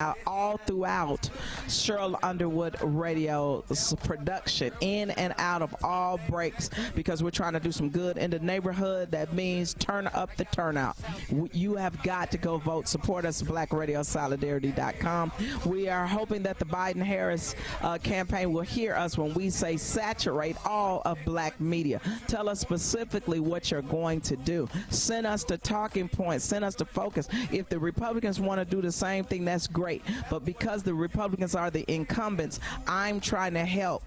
all throughout Cheryl Underwood Radio's production, in and out of all breaks, because we're trying to do some good in the neighborhood. That means turn up the turnout. You have got to go vote. Support us at blackradiosolidarity.com. We are hoping that the Biden-Harris campaign will hear us when we say saturate all of black media. Tell us specifically what you're going to do. Send us the talking points. Send us the focus. If the Republicans want to do the same thing, that's great. But because the Republicans are the incumbents, I'm trying to help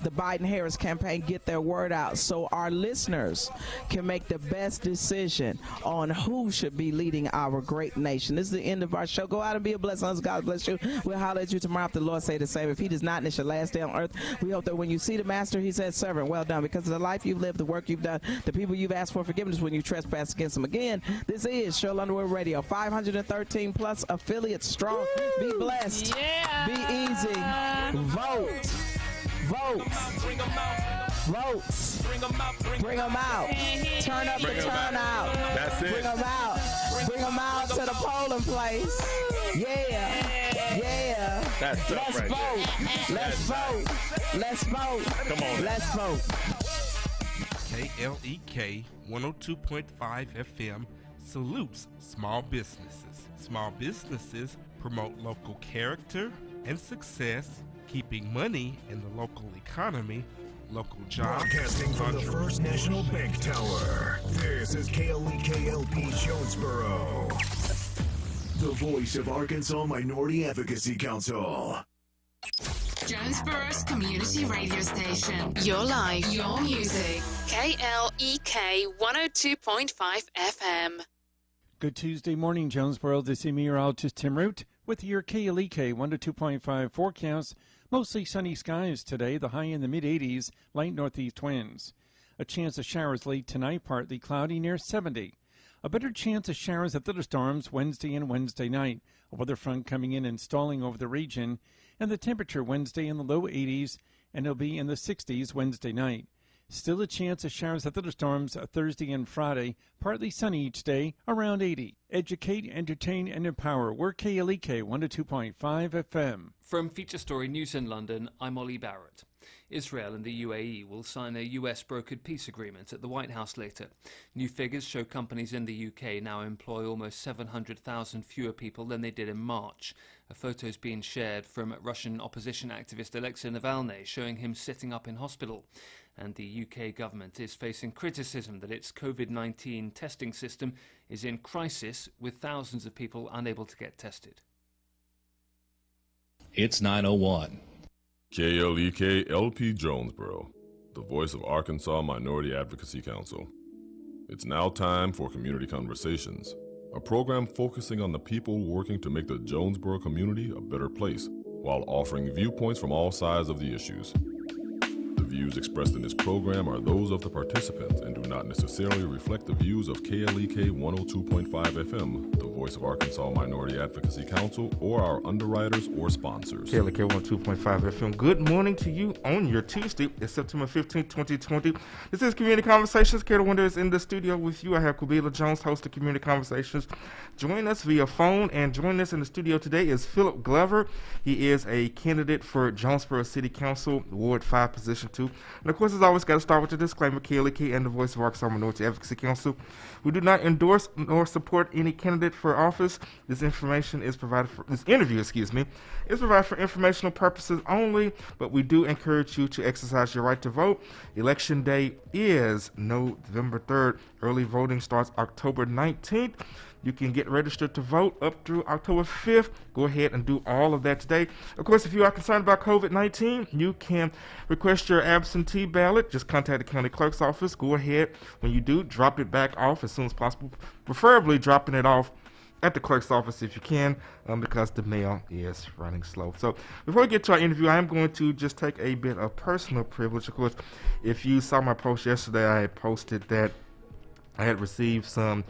the Biden-Harris campaign get their word out so our listeners can make the best decision on who should be leading our great nation. This is the end of our show. Go out and be a blessing. God bless you. We'll holler at you tomorrow if the Lord say the same. If he does not, and it's your last day on earth, we hope that when you see the master, he says, servant, well done, because of the life you've lived, the work you've done, the people you've asked for forgiveness when you trespass against them. Again, this is Cheryl Underwood Radio, 513 plus affiliates strong. Be blessed. Yeah. Be easy. Vote. Votes. Bring them out. Turn up the turnout. That's it. Bring them out. Bring them out to the polling place. Yeah. That's tough. Let's vote. Let's vote. Let's vote. Come on. Let's vote. KLEK 102.5 FM salutes small businesses. Small businesses promote local character and success, keeping money in the local economy, local jobs. Broadcasting from the First National Bank Tower, this is KLEK-LP Jonesboro, the voice of Arkansas Minority Advocacy Council. Jonesboro's community radio station. Your life, your music. KLEK 102.5 FM. Good Tuesday morning, Jonesboro. This is meteorologist Tim Root with your KLEK 102.5 forecast. Mostly sunny skies today, the high in the mid-80s, light northeast winds. A chance of showers late tonight, partly cloudy near 70. A better chance of showers and thunderstorms Wednesday and Wednesday night. A weather front coming in and stalling over the region, and the temperature Wednesday in the low 80s, and it'll be in the 60s Wednesday night. Still a chance of showers and thunderstorms Thursday and Friday, partly sunny each day, around 80. Educate, entertain, and empower. We're KLEK 102.5 FM. From Feature Story News in London, I'm Ollie Barrett. Israel and the UAE will sign a US-brokered peace agreement at the White House later. New figures show companies in the UK now employ almost 700,000 fewer people than they did in March. A photo is being shared from Russian opposition activist Alexei Navalny showing him sitting up in hospital. And the UK government is facing criticism that its COVID-19 testing system is in crisis, with thousands of people unable to get tested. It's 9:01. KLEK LP Jonesboro, the voice of Arkansas Minority Advocacy Council. It's now time for Community Conversations, a program focusing on the people working to make the Jonesboro community a better place, while offering viewpoints from all sides of the issues. The views expressed in this program are those of the participants and do not necessarily reflect the views of KLEK 102.5 FM, the voice of Arkansas Minority Advocacy Council, or our underwriters or sponsors. KLEK 102.5 FM. Good morning to you on your Tuesday. It's September 15th, 2020. This is Community Conversations. Kara Winder is in the studio with you. I have Kubila Jones, host of Community Conversations. Join us via phone, and joining us in the studio today is Phillip Glover. He is a candidate for Jonesboro City Council, Ward 5, Position 2. And of course, as always, got to start with the disclaimer: KLEK and the voice of Arkansas Minority Advocacy Council. We do not endorse nor support any candidate for office. This interview, is provided for informational purposes only, but we do encourage you to exercise your right to vote. Election day is November 3rd. Early voting starts October 19th. You can get registered to vote up through October 5th. Go ahead and do all of that today. Of course, if you are concerned about COVID-19, you can request your absentee ballot. Just contact the county clerk's office. Go ahead. When you do, drop it back off as soon as possible, preferably dropping it off at the clerk's office if you can, because the mail is running slow. So before we get to our interview, I am going to just take a bit of personal privilege. Of course, if you saw my post yesterday, I had posted that I had received some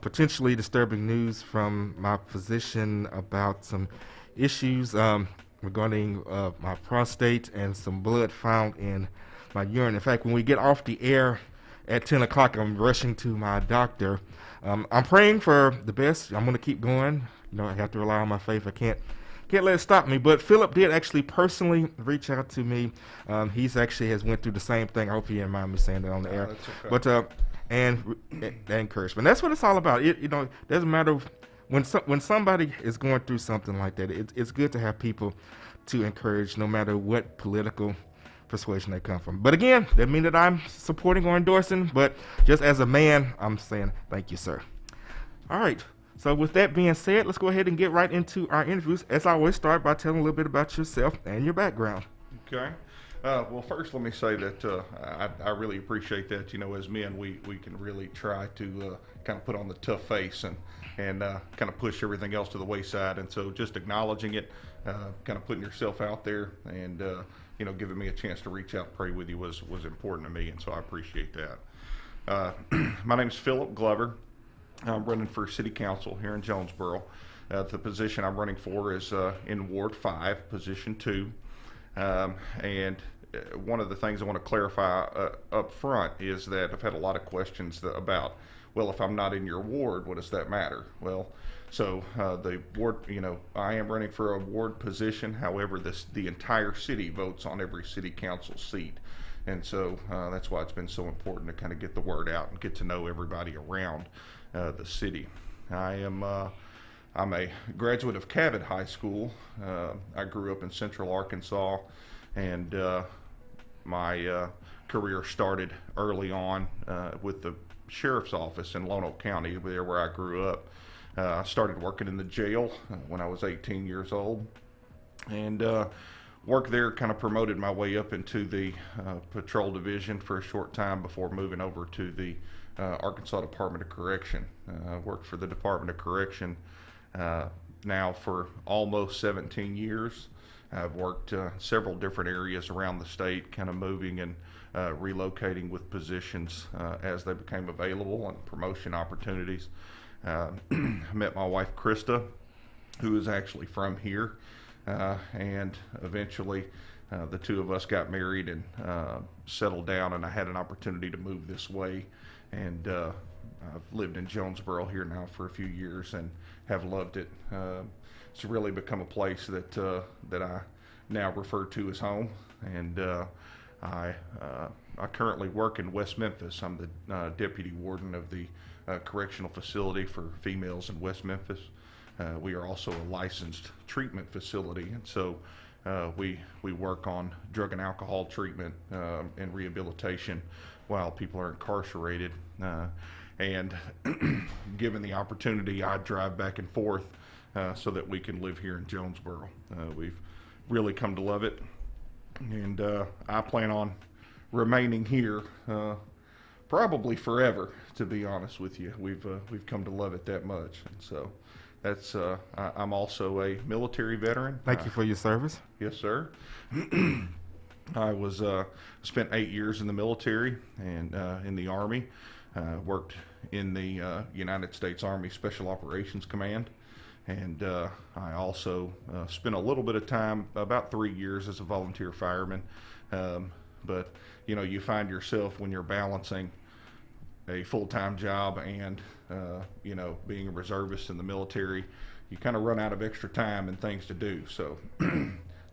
potentially disturbing news from my physician about some issues regarding my prostate and some blood found in my urine. In fact, when we get off the air at 10 o'clock, I'm rushing to my doctor. I'm praying for the best. I'm going to keep going. I have to rely on my faith. I can't let it stop me. But Phillip did actually personally reach out to me. He's actually has went through the same thing. I hope he didn't mind me saying that on the air. That's okay. But and that encouragement. That's what it's all about. It doesn't matter when somebody is going through something like that. It's good to have people to encourage, no matter what political persuasion they come from. But again, that means that I'm supporting or endorsing. But just as a man, I'm saying thank you, sir. All right. So with that being said, let's go ahead and get right into our interviews. As I always start by telling a little bit about yourself and your background. Okay. Well, first, let me say that I really appreciate that. As men, we can really try to kind of put on the tough face and kind of push everything else to the wayside. And so just acknowledging it, kind of putting yourself out there and, giving me a chance to reach out and pray with you was important to me. And so I appreciate that. My name is Phillip Glover. I'm running for city council here in Jonesboro. The position I'm running for is in Ward 5, position 2. And one of the things I want to clarify up front is that I've had a lot of questions about, well, if I'm not in your ward, what does that matter? Well, so the ward, I am running for a ward position. However, the entire city votes on every city council seat. And so that's why it's been so important to kind of get the word out and get to know everybody around the city. I'm a graduate of Cabot High School. I grew up in Central Arkansas, and my career started early on with the sheriff's office in Lonoke County, there where I grew up. I started working in the jail when I was 18 years old, and work there kind of promoted my way up into the patrol division for a short time before moving over to the Arkansas Department of Correction. I worked for the Department of Correction now for almost 17 years. I've worked several different areas around the state, kind of moving and relocating with positions as they became available and promotion opportunities. I met my wife, Krista, who is actually from here, and eventually the two of us got married and settled down, and I had an opportunity to move this way. And I've lived in Jonesboro here now for a few years and have loved it. It's really become a place that I now refer to as home. And I currently work in West Memphis. I'm the deputy warden of the correctional facility for females in West Memphis. We are also a licensed treatment facility, and so we work on drug and alcohol treatment and rehabilitation while people are incarcerated. And given the opportunity, I drive back and forth so that we can live here in Jonesboro. We've really come to love it, and I plan on remaining here probably forever, to be honest with you. We've come to love it that much, and so that's I'm also a military veteran. Thank you for your service. Yes, sir. I spent 8 years in the military and in the Army. Worked in the United States Army Special Operations Command, and I also spent a little bit of time, about 3 years, as a volunteer fireman. But you find yourself when you're balancing a full-time job and being a reservist in the military, you kind of run out of extra time and things to do. So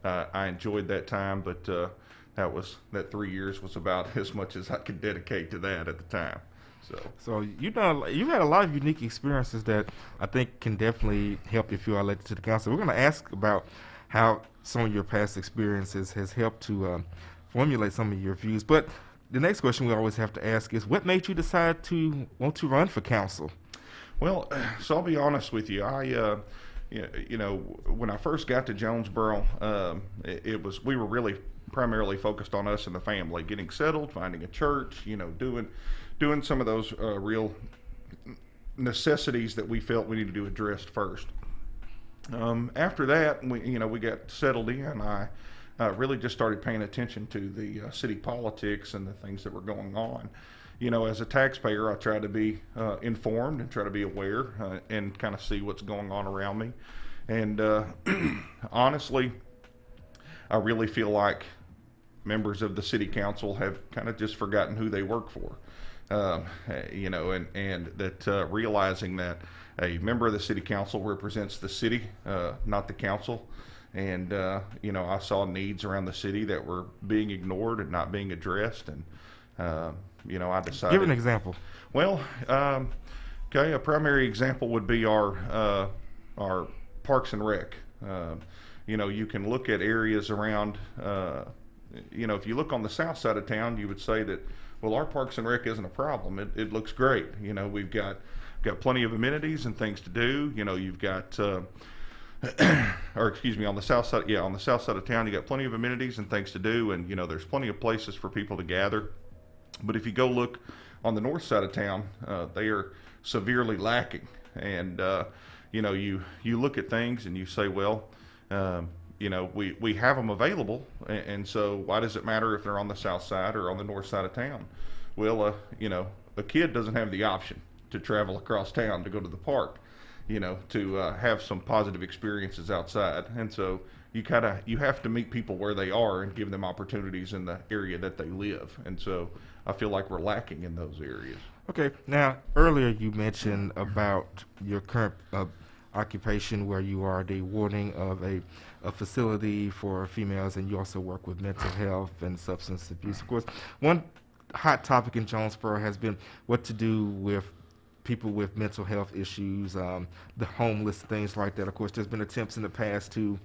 I enjoyed that time, but that 3 years was about as much as I could dedicate to that at the time. So you've had a lot of unique experiences that I think can definitely help if you are elected to the council. We're going to ask about how some of your past experiences has helped to formulate some of your views. But the next question we always have to ask is, what made you decide to want to run for council? Well, so I'll be honest with you. When I first got to Jonesboro, we were really primarily focused on us and the family, getting settled, finding a church, doing some of those real necessities that we felt we needed to address first. After that, we got settled in. I really just started paying attention to the city politics and the things that were going on. As a taxpayer, I try to be informed and try to be aware and kind of see what's going on around me. And honestly, I really feel like members of the city council have kind of just forgotten who they work for. And that realizing that a member of the city council represents the city, not the council. And, I saw needs around the city that were being ignored and not being addressed. And, I decided. Give an example. Well, okay, a primary example would be our Parks and Rec. You can look at areas around, if you look on the south side of town, you would say that, well, our Parks and Rec isn't a problem. It looks great. We've got plenty of amenities and things to do. You've got, on the south side, on the south side of town, you got plenty of amenities and things to do, and there's plenty of places for people to gather. But if you go look on the north side of town, they are severely lacking. And you look at things and you say, well, we have them available, and so why does it matter if they're on the south side or on the north side of town? Well, a kid doesn't have the option to travel across town to go to the park, to have some positive experiences outside. And so you have to meet people where they are and give them opportunities in the area that they live. And so I feel like we're lacking in those areas. Okay. Now, earlier you mentioned about your current occupation where you are the warden of a facility for females, and you also work with mental health and substance abuse. Of course, one hot topic in Jonesboro has been what to do with people with mental health issues, the homeless, things like that. Of course, there's been attempts in the past to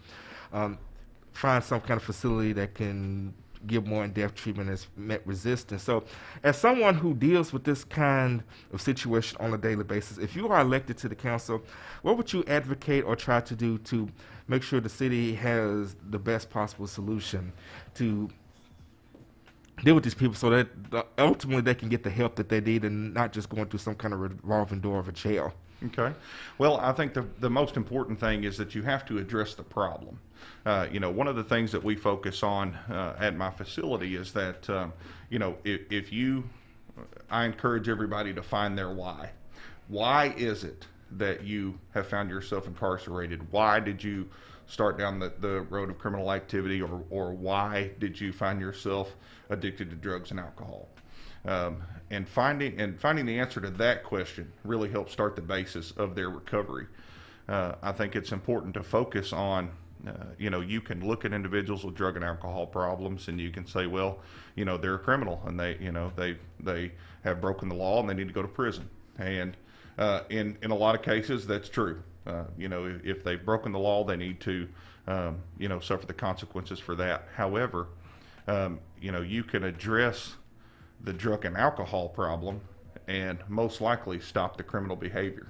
find some kind of facility that can give more in-depth treatment has met resistance. So as someone who deals with this kind of situation on a daily basis, if you are elected to the council, what would you advocate or try to do to make sure the city has the best possible solution to deal with these people so that ultimately they can get the help that they need and not just going through some kind of revolving door of a jail? Okay. Well, I think the most important thing is that you have to address the problem. One of the things that we focus on at my facility is that, I encourage everybody to find their why. Why is it that you have found yourself incarcerated? Why did you start down the road of criminal activity, or why did you find yourself addicted to drugs and alcohol? And finding the answer to that question really helps start the basis of their recovery. I think it's important to focus on, you can look at individuals with drug and alcohol problems and you can say, well, they're a criminal and they have broken the law and they need to go to prison. And in a lot of cases, that's true. If they've broken the law, they need to, suffer the consequences for that. However, you can address the drug and alcohol problem and most likely stop the criminal behavior.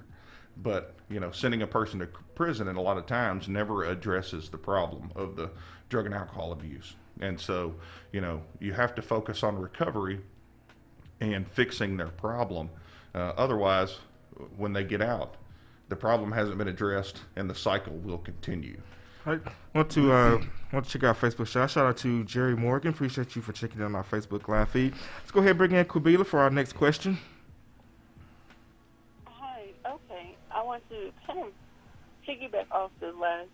But, sending a person to prison in a lot of times never addresses the problem of the drug and alcohol abuse. And so, you have to focus on recovery and fixing their problem. Otherwise, when they get out, the problem hasn't been addressed and the cycle will continue. I want to check out Facebook. Shout out to Jerry Morgan. Appreciate you for checking in on our Facebook live feed. Let's go ahead and bring in Kubila for our next question. Hi. Okay. I want to kind of piggyback off the last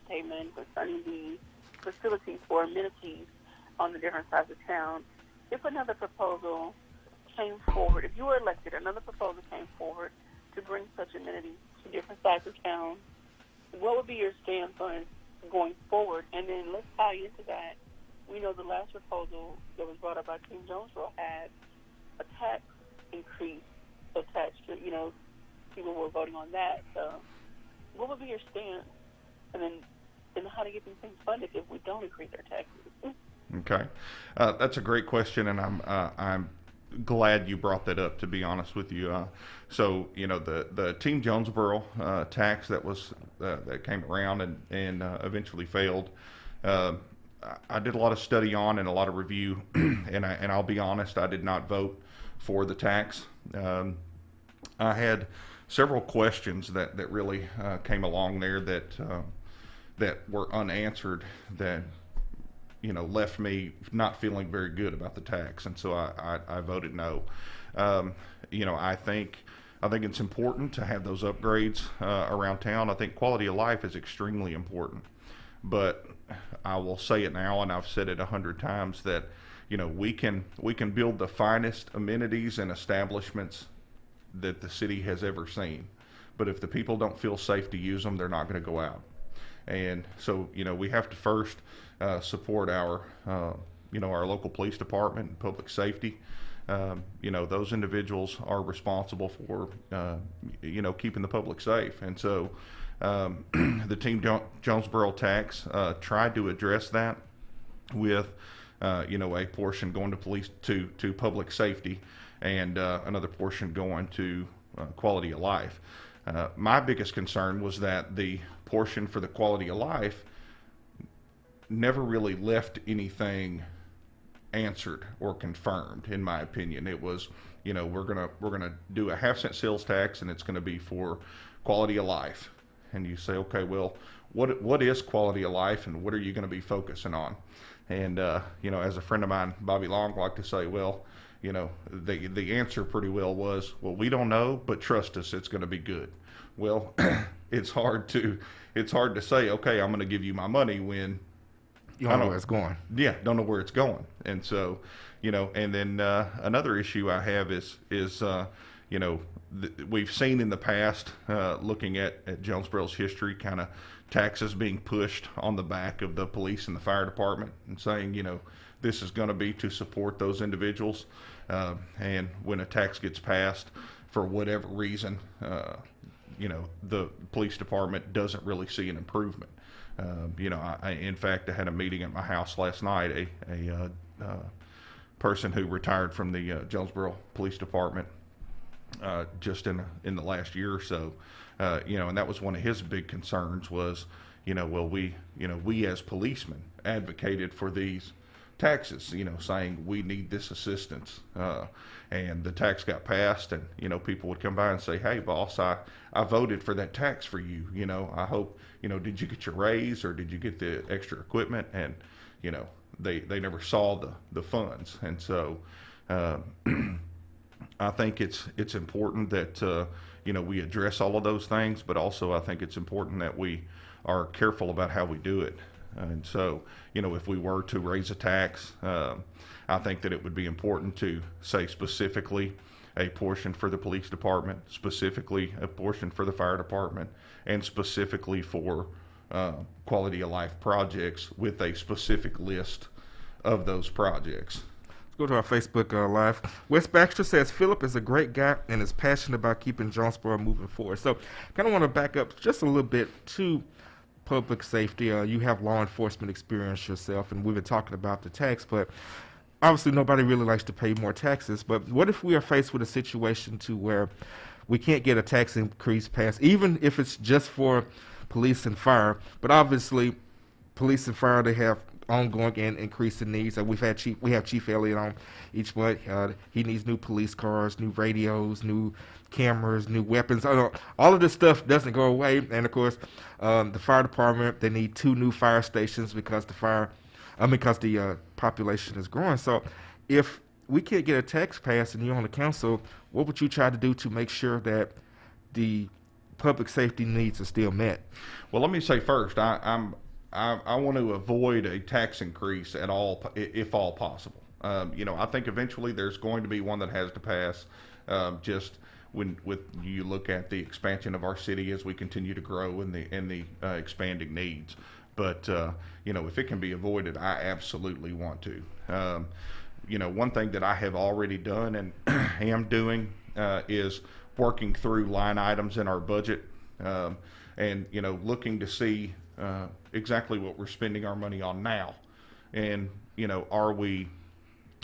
statement concerning the facilities for amenities on the different sides of town. If another proposal came forward, if you were elected, another proposal came forward to bring such amenities to different sides of town, what would be your stance on going forward? And then let's tie into that. We know the last proposal that was brought up by King Jonesboro had a tax increase attached to, people were voting on that. So what would be your stance? And then how to get these things funded if we don't increase our taxes? Okay. That's a great question, and I'm glad you brought that up, to be honest with you. So the Team Jonesboro tax that came around and eventually failed. I did a lot of study on and a lot of review, and I'll be honest, I did not vote for the tax. I had several questions that really came along there that were unanswered, that left me not feeling very good about the tax, and so I voted no. I think it's important to have those upgrades around town. I think quality of life is extremely important, but I will say it now, and I've said it 100 times, that we can build the finest amenities and establishments that the city has ever seen, but if the people don't feel safe to use them, they're not going to go out. And so, we have to first support our, our local police department and public safety. Those individuals are responsible for, keeping the public safe. And so the Team Jonesboro tax tried to address that with, a portion going to police to public safety and another portion going to quality of life. My biggest concern was that the portion for the quality of life never really left anything answered or confirmed. In my opinion, it was, we're gonna do a half-cent sales tax, and it's going to be for quality of life. And you say, okay, well, what is quality of life, and what are you going to be focusing on? And as a friend of mine, Bobby Long, liked to say, well, the answer pretty well was, well, we don't know, but trust us, it's going to be good. Well, it's hard to say, okay, I'm going to give you my money when you don't know where it's going. Yeah, don't know where it's going. And so, and then another issue I have is we've seen in the past, looking at Jonesboro's history, kind of taxes being pushed on the back of the police and the fire department and saying, this is going to be to support those individuals. And when a tax gets passed, for whatever reason, the police department doesn't really see an improvement. In fact, I had a meeting at my house last night. A person who retired from the Jonesboro Police Department just in the last year or so, and that was one of his big concerns was, we as policemen advocated for these taxes, saying we need this assistance, and the tax got passed, and people would come by and say, hey boss, I voted for that tax for you, I hope, did you get your raise, or did you get the extra equipment? And they never saw the funds. And so I think it's important that we address all of those things, but also I think it's important that we are careful about how we do it. And so, if we were to raise a tax, I think that it would be important to say specifically a portion for the police department, specifically a portion for the fire department, and specifically for quality of life projects with a specific list of those projects. Go to our Facebook Live. Wes Baxter says, Phillip is a great guy and is passionate about keeping Jonesboro moving forward. So kind of want to back up just a little bit to public safety. You have law enforcement experience yourself, and we've been talking about the tax, but obviously nobody really likes to pay more taxes. But what if we are faced with a situation to where we can't get a tax increase passed, even if it's just for police and fire? But obviously police and fire, they have ongoing and increasing needs. We have Chief Elliott on each month. He needs new police cars, new radios, new cameras, new weapons. All of this stuff doesn't go away. And of course, the fire department, they need 2 new fire stations because the population is growing. So if we can't get a tax passed and you're on the council, what would you try to do to make sure that the public safety needs are still met? Well, let me say first, I want to avoid a tax increase at all, if all possible. I think eventually there's going to be one that has to pass. Just when you look at the expansion of our city as we continue to grow and the expanding needs. But if it can be avoided, I absolutely want to. One thing that I have already done and am doing is working through line items in our budget, and looking to see exactly what we're spending our money on now, and are we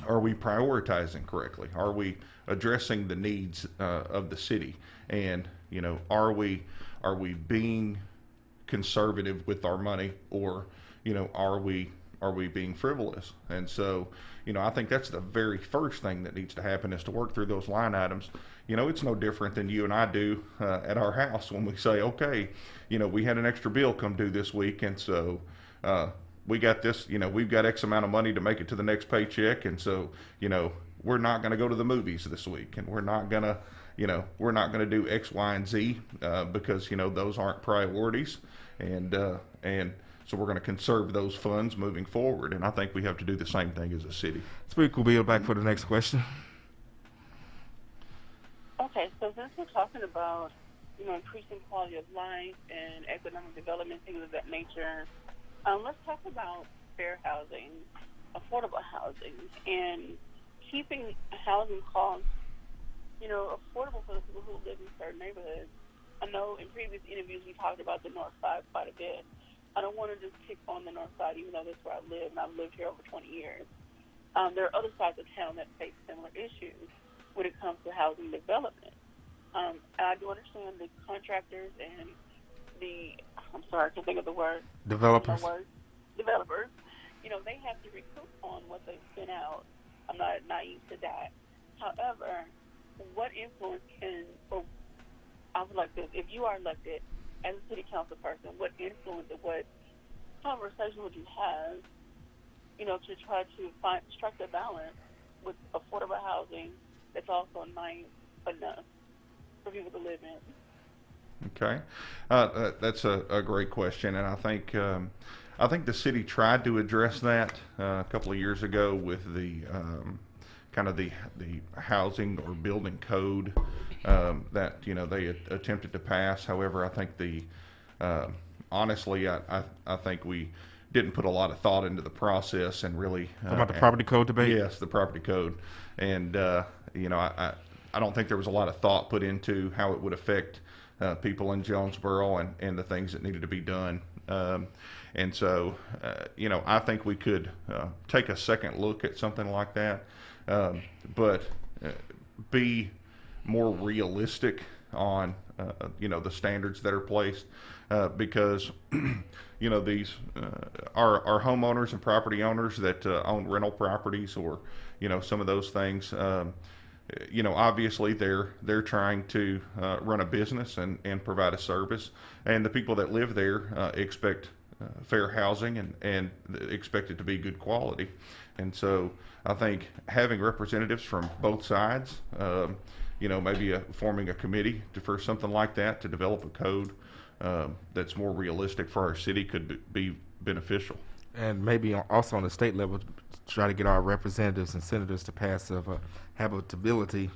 prioritizing correctly? Are we addressing the needs of the city? And are we being conservative with our money, or are we being frivolous? And so I think that's the very first thing that needs to happen, is to work through those line items. It's no different than you and I do at our house when we say, okay, we had an extra bill come due this week, and so we got this, we've got X amount of money to make it to the next paycheck, and so we're not going to go to the movies this week, and we're not going to do X, Y, and Z because those aren't priorities, and so we're going to conserve those funds moving forward. And I think we have to do the same thing as a city. It's pretty cool. Be back for the next question. Okay, so since we're talking about, increasing quality of life and economic development, things of that nature. Let's talk about fair housing, affordable housing, and keeping housing costs, affordable for the people who live in certain neighborhoods. I know in previous interviews we talked about the North Side quite a bit. I don't want to just pick on the North Side, even though that's where I live, and I've lived here over 20 years. There are other sides of town that face similar issues when it comes to housing development. I do understand the contractors and I can't think of the word. Developers. Developers. They have to recoup on what they've spent out. I'm not naive to that. However, what influence I would like this, if you are elected as a city council person, what influence or what conversation would you have, to try to strike a balance with affordable housing that's also nice enough for people to live in? Okay, that's a great question, and I think the city tried to address that a couple of years ago with the kind of the housing or building code that they attempted to pass. However, I think honestly, I think we didn't put a lot of thought into the process and really about the property code debate. Yes, the property code, and I don't think there was a lot of thought put into how it would affect people in Jonesboro and the things that needed to be done. And so, I think we could take a second look at something like that, but be more realistic on, the standards that are placed, because, these our homeowners and property owners that own rental properties or, some of those things, obviously they're trying to run a business and provide a service, and the people that live there expect fair housing and expect it to be good quality. And so I think having representatives from both sides, maybe forming a committee for something like that to develop a code that's more realistic for our city could be beneficial. And maybe also on the state level, try to get our representatives and senators to pass a habitability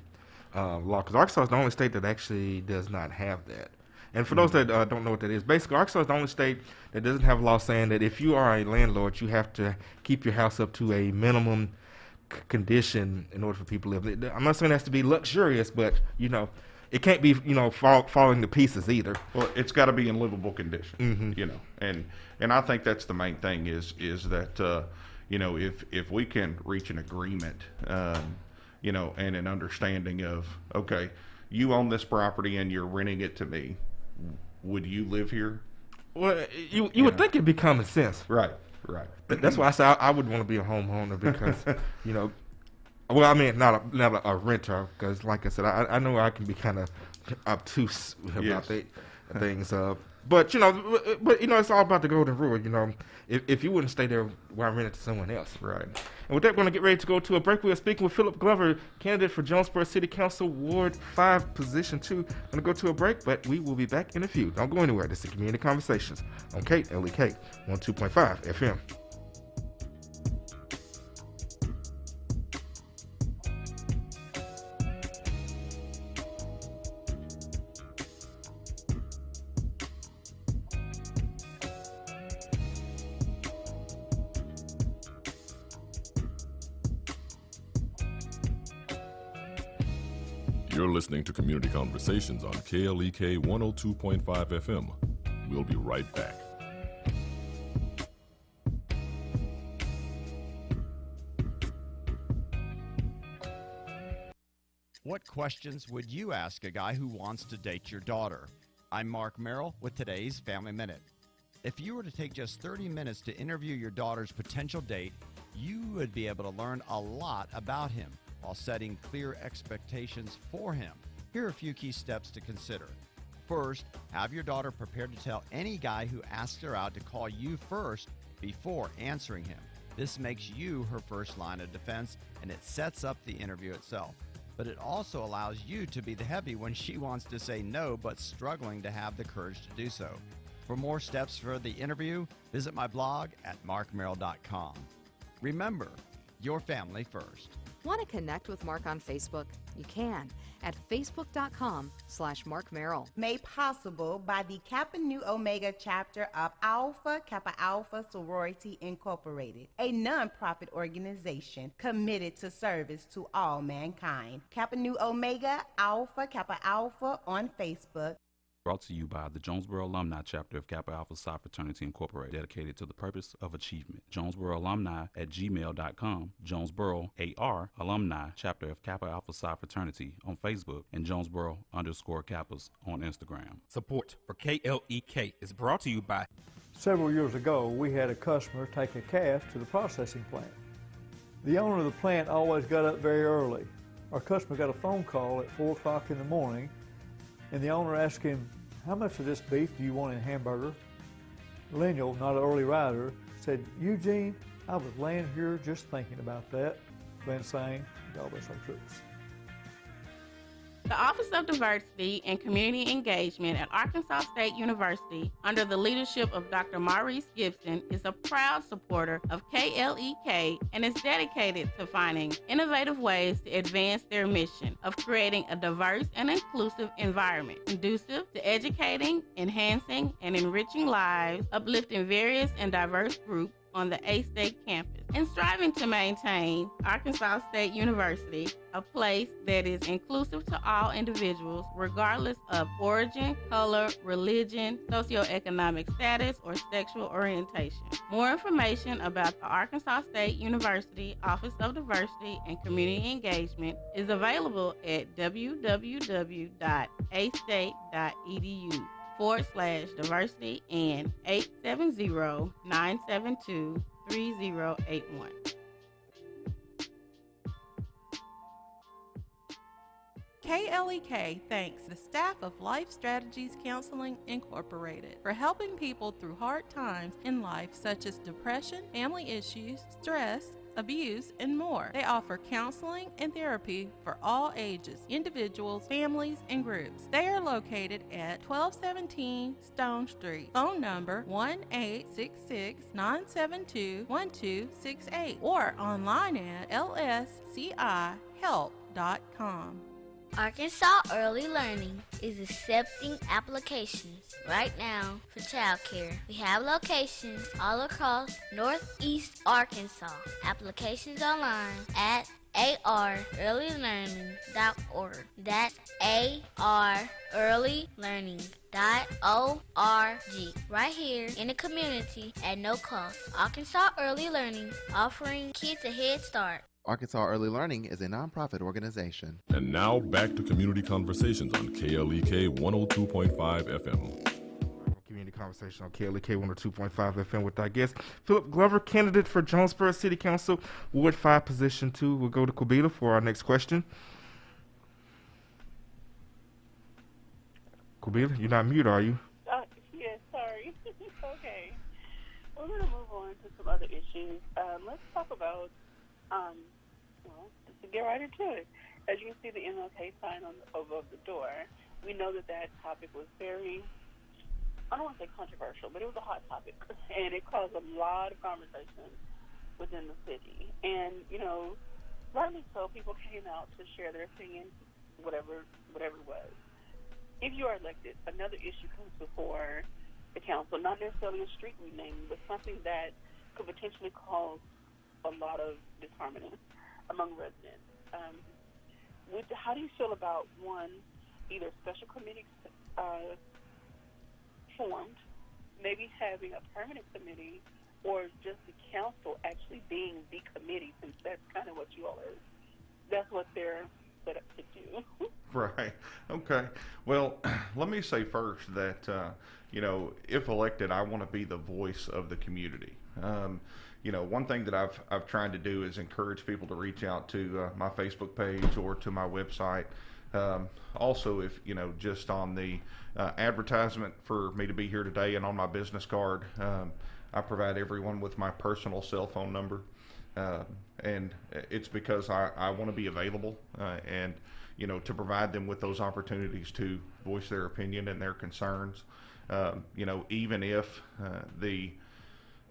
law, because Arkansas is the only state that actually does not have that. And for those that don't know what that is, basically Arkansas is the only state that doesn't have a law saying that if you are a landlord, you have to keep your house up to a minimum condition in order for people to live. I'm not saying it has to be luxurious, but it can't be falling to pieces either. Well, it's got to be in livable condition. And I think that's the main thing is that if we can reach an agreement, and an understanding of, okay, you own this property and you're renting it to me, would you live here? Well, you would think it'd be common sense. Right. That's why I say I would want to be a homeowner, because, well, I mean, not a renter, because like I said, I know I can be kind of obtuse about things. But it's all about the golden rule. If you wouldn't stay there, why rent it to someone else? Right. And with that, we're going to get ready to go to a break. We are speaking with Phillip Glover, candidate for Jonesboro City Council, Ward 5, Position 2. Going to go to a break, but we will be back in a few. Don't go anywhere. This is Community Conversations on KLEK 102.5 FM. You're listening to Community Conversations on KLEK 102.5 FM. We'll be right back. What questions would you ask a guy who wants to date your daughter? I'm Mark Merrill with today's Family Minute. If you were to take just 30 minutes to interview your daughter's potential date, you would be able to learn a lot about him while setting clear expectations for him. Here are a few key steps to consider. First, have your daughter prepared to tell any guy who asks her out to call you first before answering him. This makes you her first line of defense, and it sets up the interview itself. But it also allows you to be the heavy when she wants to say no but struggling to have the courage to do so. For more steps for the interview, visit my blog at markmerrill.com. Remember, your family first. Want to connect with Mark on Facebook? You can at facebook.com/Mark Merrill. Made possible by the Kappa Nu Omega chapter of Alpha Kappa Alpha Sorority Incorporated, a nonprofit organization committed to service to all mankind. Kappa Nu Omega Alpha Kappa Alpha on Facebook. Brought to you by the Jonesboro Alumni Chapter of Kappa Alpha Psi Fraternity Incorporated, dedicated to the purpose of achievement. Jonesboro Alumni at gmail.com, Jonesboro AR Alumni Chapter of Kappa Alpha Psi Fraternity on Facebook, and Jonesboro_Kappas on Instagram. Support for KLEK is brought to you by. Several years ago, we had a customer take a calf to the processing plant. The owner of the plant always got up very early. Our customer got a phone call at 4 o'clock in the morning, and the owner asked him, "How much of this beef do you want in a hamburger?" Leniel, not an early rider, said, "Eugene, I was laying here just thinking about that." Glenn sang, God bless our troops. The Office of Diversity and Community Engagement at Arkansas State University, under the leadership of Dr. Maurice Gibson, is a proud supporter of KLEK and is dedicated to finding innovative ways to advance their mission of creating a diverse and inclusive environment, conducive to educating, enhancing, and enriching lives, uplifting various and diverse groups on the A-State campus, and striving to maintain Arkansas State University a place that is inclusive to all individuals, regardless of origin, color, religion, socioeconomic status, or sexual orientation. More information about the Arkansas State University Office of Diversity and Community Engagement is available at www.astate.edu/diversity and 870-972-3081. KLEK thanks the staff of Life Strategies Counseling Incorporated for helping people through hard times in life, such as depression, family issues, stress, abuse, and more. They offer counseling and therapy for all ages, individuals, families, and groups. They are located at 1217 Stone Street. Phone number 1-866-972-1268 or online at lscihelp.com. Arkansas Early Learning is accepting applications right now for childcare. We have locations all across Northeast Arkansas. Applications online at arearlylearning.org. That's arearlylearning.org. Right here in the community at no cost. Arkansas Early Learning, offering kids a head start. Arkansas Early Learning is a nonprofit organization. And now back to Community Conversations on KLEK 102.5 FM. Community Conversation on KLEK 102.5 FM with our guest, Phillip Glover, candidate for Jonesboro City Council, Ward 5, Position 2. We'll go to Quabita for our next question. Quabita, you're not mute, are you? Yes, sorry. Okay. We're going to move on to some other issues. Let's talk about just to get right into it. As you can see, the MLK sign above the door. We know that topic was very, I don't want to say controversial, but it was a hot topic, and it caused a lot of conversation within the city. And rightly so, people came out to share their opinion, whatever it was. If you are elected, another issue comes before the council, not necessarily a street renaming, but something that could potentially cause a lot of disharmony among residents. How do you feel about, one, either special committees formed, maybe having a permanent committee, or just the council actually being the committee, since that's kind of what you all are, that's what they're set up to do. Right. Okay. Well, let me say first that, if elected, I want to be the voice of the community. One thing that I've tried to do is encourage people to reach out to my Facebook page or to my website. Also, if just on the advertisement for me to be here today and on my business card, I provide everyone with my personal cell phone number, and it's because I want to be available and to provide them with those opportunities to voice their opinion and their concerns. Even if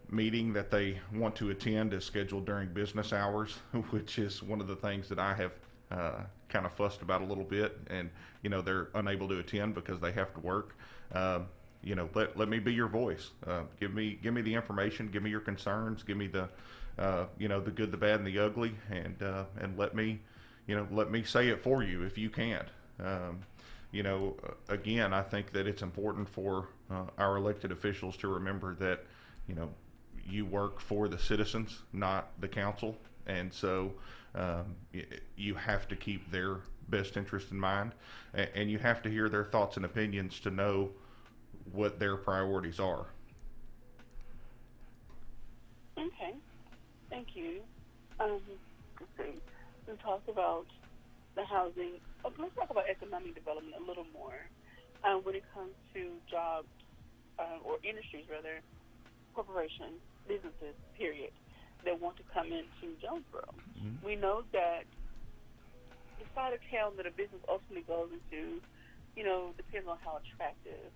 meeting that they want to attend is scheduled during business hours, which is one of the things that I have kind of fussed about a little bit, and they're unable to attend because they have to work. Let me be your voice. Give me the information. Give me your concerns. Give me the the good, the bad, and the ugly, and let me say it for you if you can't. Again, I think that it's important for our elected officials to remember that you work for the citizens, not the council, and so you have to keep their best interest in mind, and you have to hear their thoughts and opinions to know what their priorities are. Okay, thank you. Let's see. We talked about the housing. Let's talk about economic development a little more when it comes to jobs or industries, rather, corporations, businesses, period, that want to come into Jonesboro. Mm-hmm. We know that the side of town that a business ultimately goes into, depends on how attractive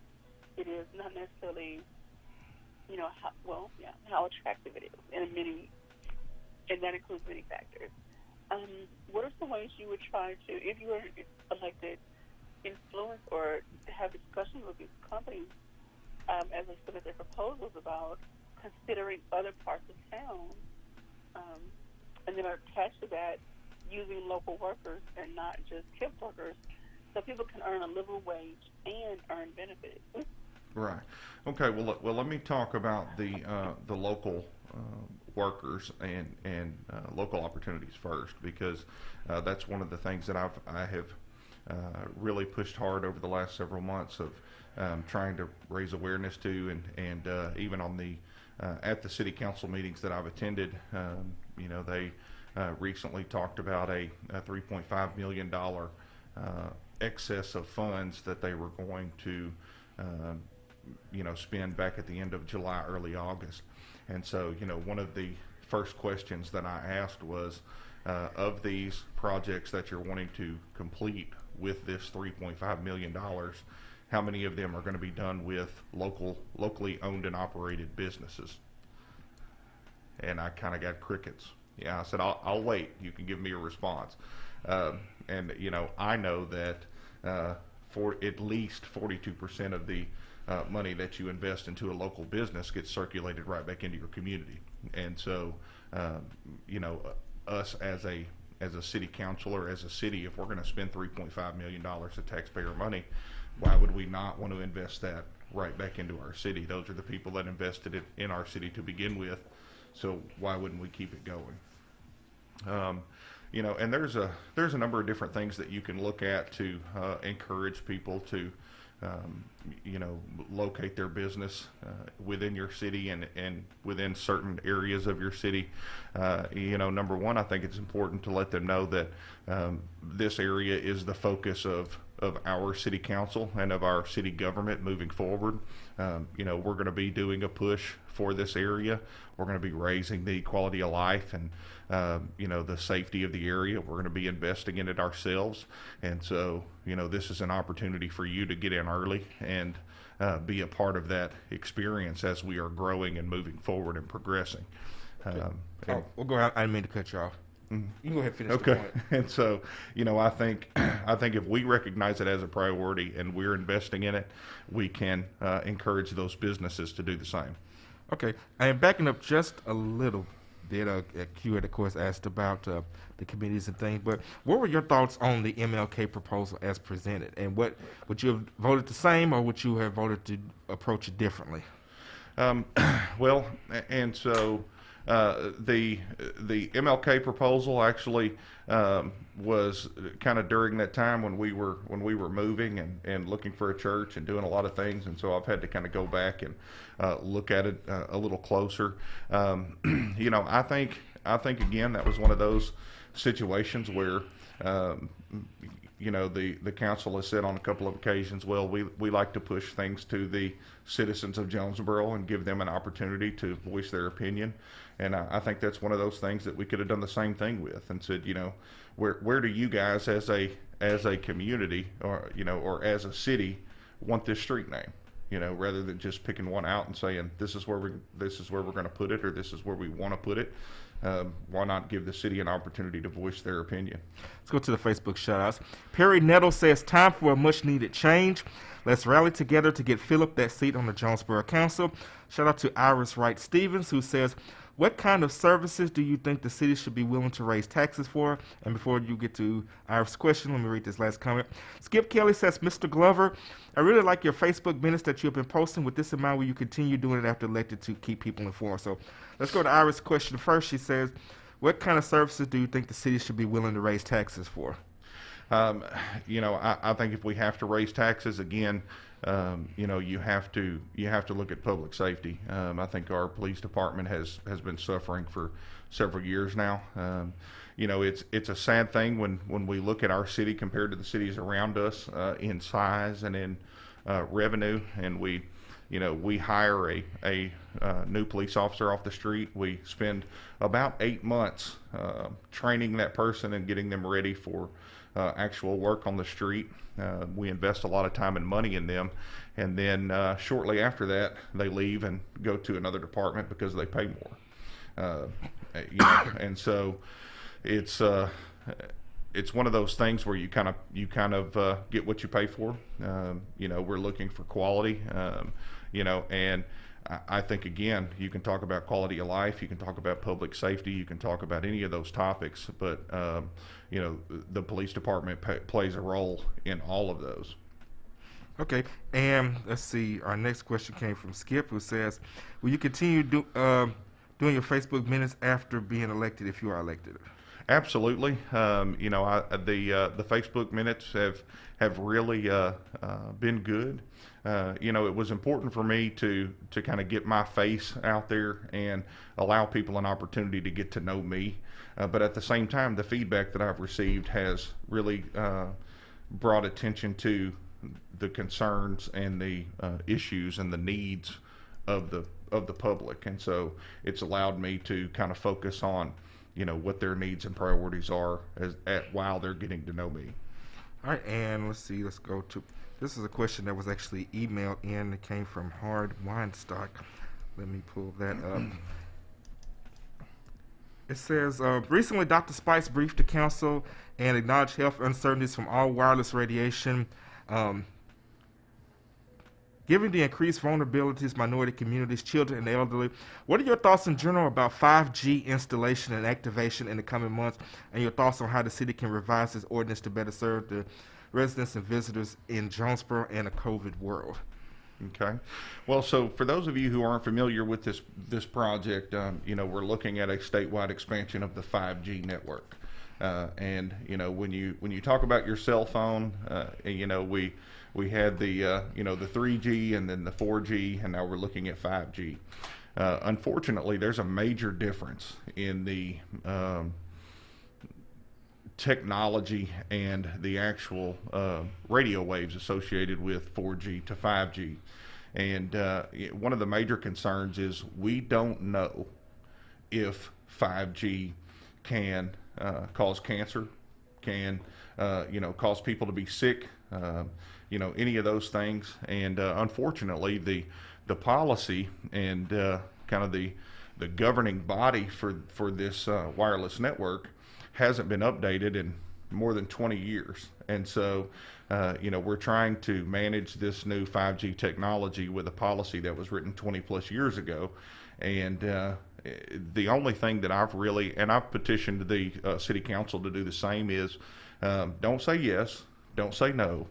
it is, not necessarily, how attractive it is, and that includes many factors. What are some ways you would try to, if you were elected, influence or have discussions with these companies as they submit their proposals about considering other parts of town, and then attached to that, using local workers and not just tip workers, so people can earn a living wage and earn benefits. Right. Okay. Well, let me talk about the local workers and local opportunities first, because that's one of the things that I have really pushed hard over the last several months of trying to raise awareness to, and even on the at the city council meetings that I've attended, they recently talked about a $3.5 million excess of funds that they were going to spend back at the end of July, early August. And so, one of the first questions that I asked was, of these projects that you're wanting to complete with this $3.5 million, how many of them are going to be done with locally owned and operated businesses? And I kind of got crickets. Yeah, I said, I'll wait. You can give me a response. And I know that for at least 42% of the money that you invest into a local business gets circulated right back into your community. And so, us as a city council or as a city, if we're going to spend $3.5 million of taxpayer money, why would we not want to invest that right back into our city? Those are the people that invested it in our city to begin with. So why wouldn't we keep it going? And there's a number of different things that you can look at to encourage people to locate their business within your city and within certain areas of your city. Number one, I think it's important to let them know that this area is the focus of our city council and of our city government moving forward. We're going to be doing a push for this area. We're going to be raising the quality of life and the safety of the area. We're going to be investing in it ourselves. And so, this is an opportunity for you to get in early and be a part of that experience as we are growing and moving forward and progressing. We'll go ahead. I didn't mean to cut you off. You can go ahead and finish the point. And so, I think if we recognize it as a priority and we're investing in it, we can encourage those businesses to do the same. Okay. And backing up just a little bit, Q had, of course, asked about the committees and things, but what were your thoughts on the MLK proposal as presented? And would you have voted the same, or would you have voted to approach it differently? Well, and so the MLK proposal actually was kind of during that time when we were moving and looking for a church and doing a lot of things, and so I've had to kind of go back and look at it a little closer. I think again that was one of those situations where the council has said on a couple of occasions, well, we like to push things to the citizens of Jonesboro and give them an opportunity to voice their opinion. And I think that's one of those things that we could have done the same thing with and said, where do you guys as a community or as a city want this street name? rather than just picking one out and saying this is where we're going to put it, or this is where we want to put it. Why not give the city an opportunity to voice their opinion? Let's go to the Facebook shout-outs. Perry Nettle says, time for a much-needed change. Let's rally together to get Phillip that seat on the Jonesboro Council. Shout out to Iris Wright Stevens, who says, what kind of services do you think the city should be willing to raise taxes for? And before you get to Iris' question, let me read this last comment. Skip Kelly says, Mr. Glover, I really like your Facebook minutes that you have been posting. With this in mind, will you continue doing it after elected to keep people informed? So let's go to Iris' question first. She says, what kind of services do you think the city should be willing to raise taxes for? I think if we have to raise taxes again, you have to look at public safety. I think our police department has been suffering for several years now. It's a sad thing when we look at our city compared to the cities around us in size and in revenue, and we hire a new police officer off the street. We spend about 8 months training that person and getting them ready for actual work on the street. We invest a lot of time and money in them, and then shortly after that, they leave and go to another department because they pay more. And so it's one of those things where you kind of get what you pay for. We're looking for quality. And I think, again, you can talk about quality of life, you can talk about public safety, you can talk about any of those topics, but the police department plays a role in all of those. Okay, and let's see, our next question came from Skip, who says, will you continue doing your Facebook minutes after being elected if you are elected? Absolutely. The Facebook minutes have really been good. It was important for me to kind of get my face out there and allow people an opportunity to get to know me. But at the same time, the feedback that I've received has really brought attention to the concerns and the issues and the needs of the public. And so it's allowed me to kind of focus on what their needs and priorities are while they're getting to know me. All right, and let's go to, this is a question that was actually emailed in. It came from Hard Weinstock. Let me pull that up. It says, recently Dr. Spice briefed the council and acknowledged health uncertainties from all wireless radiation. Given the increased vulnerabilities, minority communities, children, and the elderly, what are your thoughts in general about 5G installation and activation in the coming months, and your thoughts on how the city can revise this ordinance to better serve the residents and visitors in Jonesboro and a COVID world? Okay. Well, so for those of you who aren't familiar with this project, we're looking at a statewide expansion of the 5G network. And when you talk about your cell phone, we had the 3G and then the 4G, and now we're looking at 5G. Unfortunately, there's a major difference in the technology and the actual radio waves associated with 4G to 5G. And one of the major concerns is we don't know if 5G can cause cancer, can cause people to be sick, any of those things. And unfortunately, the policy and kind of the governing body for this wireless network hasn't been updated in more than 20 years. And so, we're trying to manage this new 5G technology with a policy that was written 20 plus years ago. And the only thing that I've petitioned the city council to do the same is don't say yes, don't say no,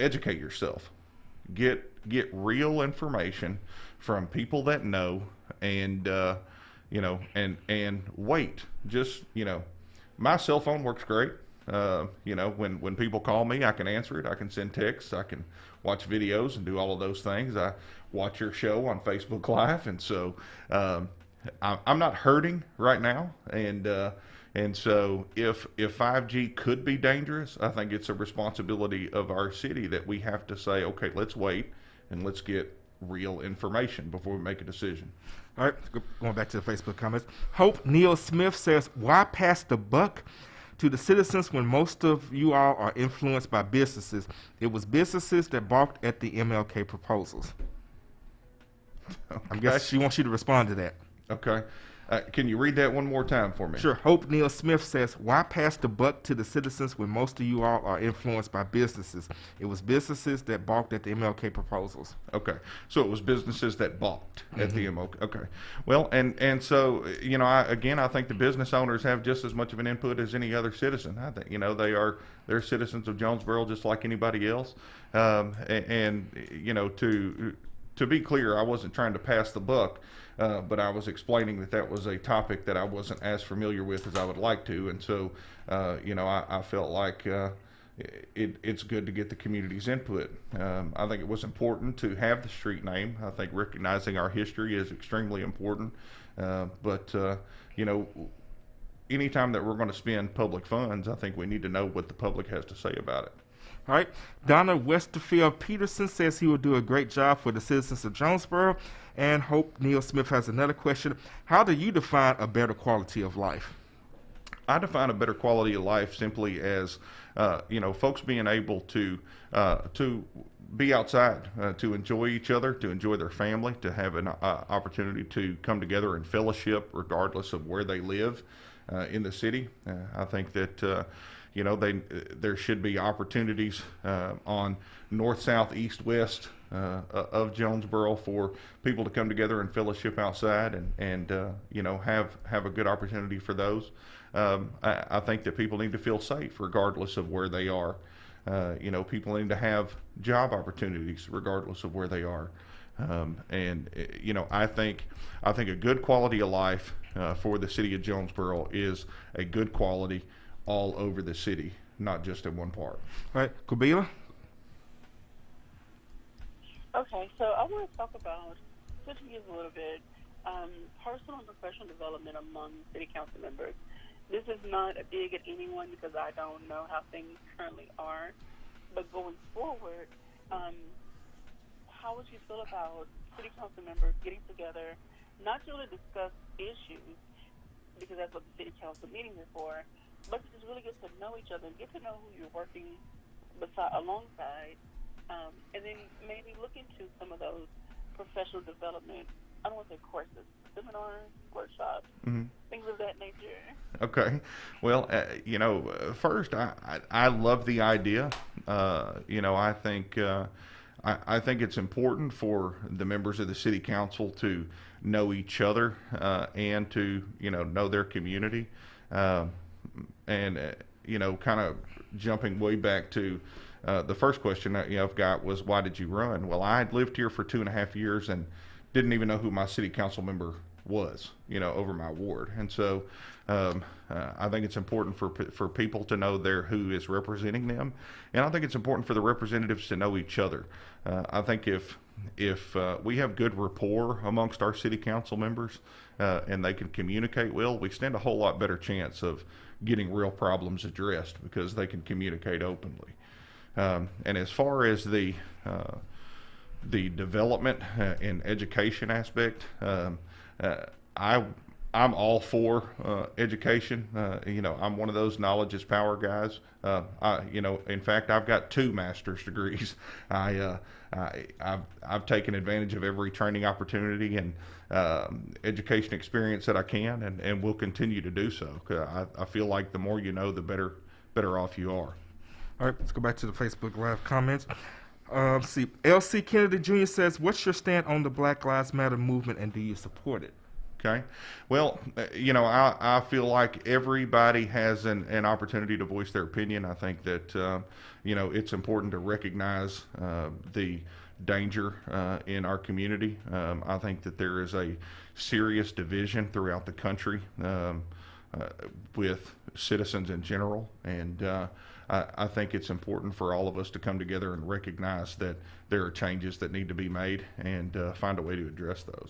educate yourself, get real information from people that know, and and wait. Just my cell phone works great. When people call me, I can answer it. I can send texts. I can watch videos and do all of those things. I watch your show on Facebook Live, and so I'm not hurting right now. And so if 5G could be dangerous, I think it's a responsibility of our city that we have to say, okay, let's wait and let's get real information before we make a decision. All right, going back to the Facebook comments. Hope Neil Smith says, why pass the buck? To the citizens, when most of you all are influenced by businesses, it was businesses that balked at the MLK proposals. I guess she wants you to respond to that. Okay. Can you read that one more time for me? Sure. Hope Neal Smith says, why pass the buck to the citizens when most of you all are influenced by businesses? It was businesses that balked at the MLK proposals. Okay. So it was businesses that balked at the MLK. Okay. Well, and so, you know, I think the business owners have just as much of an input as any other citizen. I think, you know, they're citizens of Jonesboro just like anybody else. And you know, to be clear, I wasn't trying to pass the buck. But I was explaining that was a topic that I wasn't as familiar with as I would like to, and so you know, I felt like it's good to get the community's input. I think it was important to have the street name. I think recognizing our history is extremely important, but you know, anytime that we're going to spend public funds, I think we need to know what the public has to say about it. All right. Donna Westerfield Peterson says he will do a great job for the citizens of Jonesboro. And Hope Neal Smith has another question. How do you define a better quality of life? I define a better quality of life simply as, you know, folks being able to be outside, to enjoy each other, to enjoy their family, to have an opportunity to come together in fellowship regardless of where they live in the city. I think that you know, there should be opportunities on north, south, east, west of Jonesboro for people to come together and fellowship outside and you know, have a good opportunity for those. I think that people need to feel safe regardless of where they are. You know, people need to have job opportunities regardless of where they are. And you know, I think a good quality of life for the city of Jonesboro is a good quality all over the city, not just in one part. All right, Kabila? Okay, so I want to talk about, switching gears a little bit, personal and professional development among city council members. This is not a dig at anyone because I don't know how things currently are, but going forward, how would you feel about city council members getting together, not to really discuss issues, because that's what the city council meetings are for, but to just really get to know each other and get to know who you're working alongside, and then maybe look into some of those professional development, I don't want to say courses, seminars, workshops, things of that nature. Okay. Well, you know, first, I love the idea. You know, I think it's important for the members of the city council to know each other and to, you know their community. And you know, kind of jumping way back to the first question that I've got was, why did you run? Well, I had lived here for 2.5 years and didn't even know who my city council member was, you know, over my ward. And so I think it's important for people to know who is representing them, and I think it's important for the representatives to know each other. I think if we have good rapport amongst our city council members and they can communicate well, we stand a whole lot better chance of getting real problems addressed because they can communicate openly. And as far as the development and education aspect, I'm all for education. You know, I'm one of those knowledge is power guys. You know, in fact, I've got 2 master's degrees. I've taken advantage of every training opportunity and education experience that I can, and will continue to do so. I feel like the more you know, the better off you are. All right, let's go back to the Facebook Live comments. See, L.C. Kennedy Jr. says, what's your stand on the Black Lives Matter movement, and do you support it? Okay. Well, you know, I feel like everybody has an opportunity to voice their opinion. I think that, you know, it's important to recognize the danger in our community. I think that there is a serious division throughout the country with citizens in general, and I think it's important for all of us to come together and recognize that there are changes that need to be made and find a way to address those.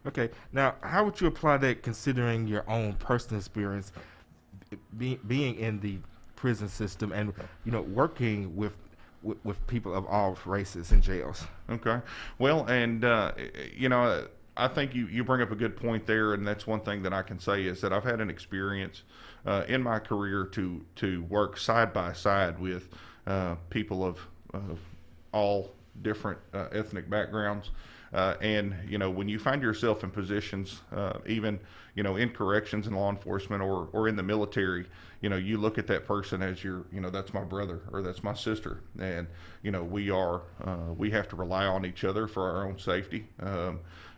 Okay. Now, how would you apply that considering your own personal experience being in the prison system and, you know, working with people of all races in jails? Okay. Well, and, you know, I think you bring up a good point there, and that's one thing that I can say is that I've had an experience in my career to work side by side with people of all different ethnic backgrounds. And, when you find yourself in positions, even, in corrections and law enforcement or in the military, you look at that person as that's my brother or that's my sister. And, we have to rely on each other for our own safety.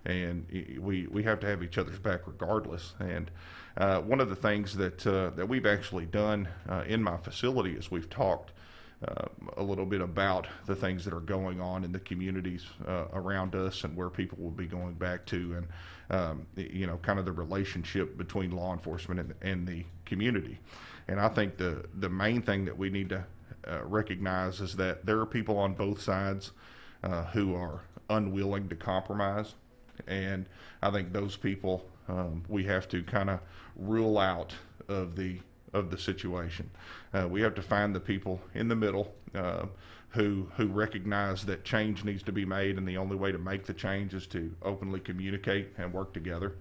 And we have to have each other's back regardless. And one of the things that we've actually done in my facility is we've talked a little bit about the things that are going on in the communities around us and where people will be going back to, and kind of the relationship between law enforcement and the community. And I think the main thing that we need to recognize is that there are people on both sides who are unwilling to compromise, and I think those people we have to kind of rule out of the situation. We have to find the people in the middle who recognize that change needs to be made, and the only way to make the change is to openly communicate and work together.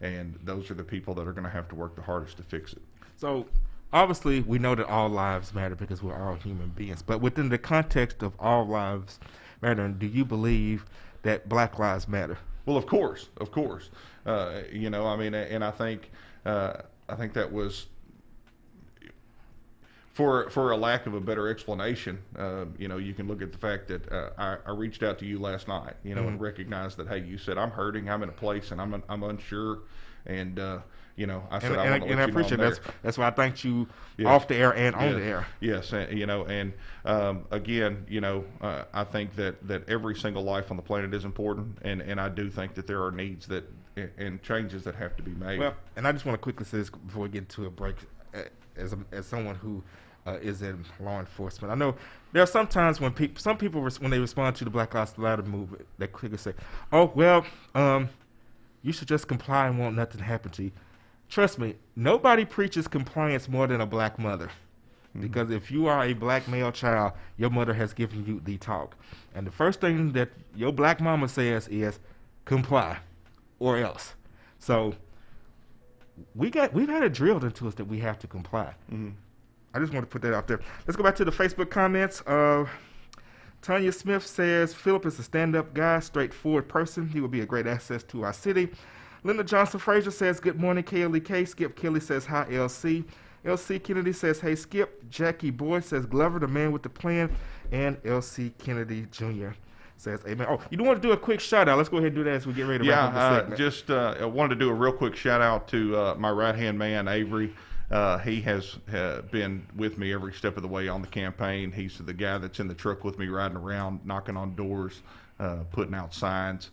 And those are the people that are going to have to work the hardest to fix it. So obviously we know that all lives matter because we're all human beings, but within the context of all lives matter, do you believe that Black lives matter? Well, of course. And I think that was, for a lack of a better explanation, you can look at the fact that I reached out to you last night, and recognized that, hey, you said I'm hurting, I'm in a place, and I'm unsure, and I said I want to let you know. I appreciate that. That's why I thanked you off the air and on the air. Yes, again, I think that every single life on the planet is important, and I do think that there are needs and changes that have to be made. Well, and I just want to quickly say this before we get into a break, as someone who is in law enforcement, I know there are some times when some people when they respond to the Black Lives Matter movement, they quickly say, "Oh well, you should just comply and won't nothing happen to you." Trust me, nobody preaches compliance more than a black mother. Because if you are a black male child, your mother has given you the talk. And the first thing that your black mama says is comply or else. So we've had it drilled into us that we have to comply. I just want to put that out there. Let's go back to the Facebook comments. Tanya Smith says, Phillip is a stand-up guy, straightforward person. He will be a great asset to our city. Linda Johnson Frazier says, good morning, KLEK. Skip Kelly says, hi, LC. LC Kennedy says, hey, Skip. Jackie Boyd says, Glover, the man with the plan. And LC Kennedy Jr. says, amen. Oh, you do want to do a quick shout-out. Let's go ahead and do that as we get ready to wrap up the segment. Just I wanted to do a real quick shout-out to my right-hand man, Avery. He has been with me every step of the way on the campaign. He's the guy that's in the truck with me riding around, knocking on doors, putting out signs.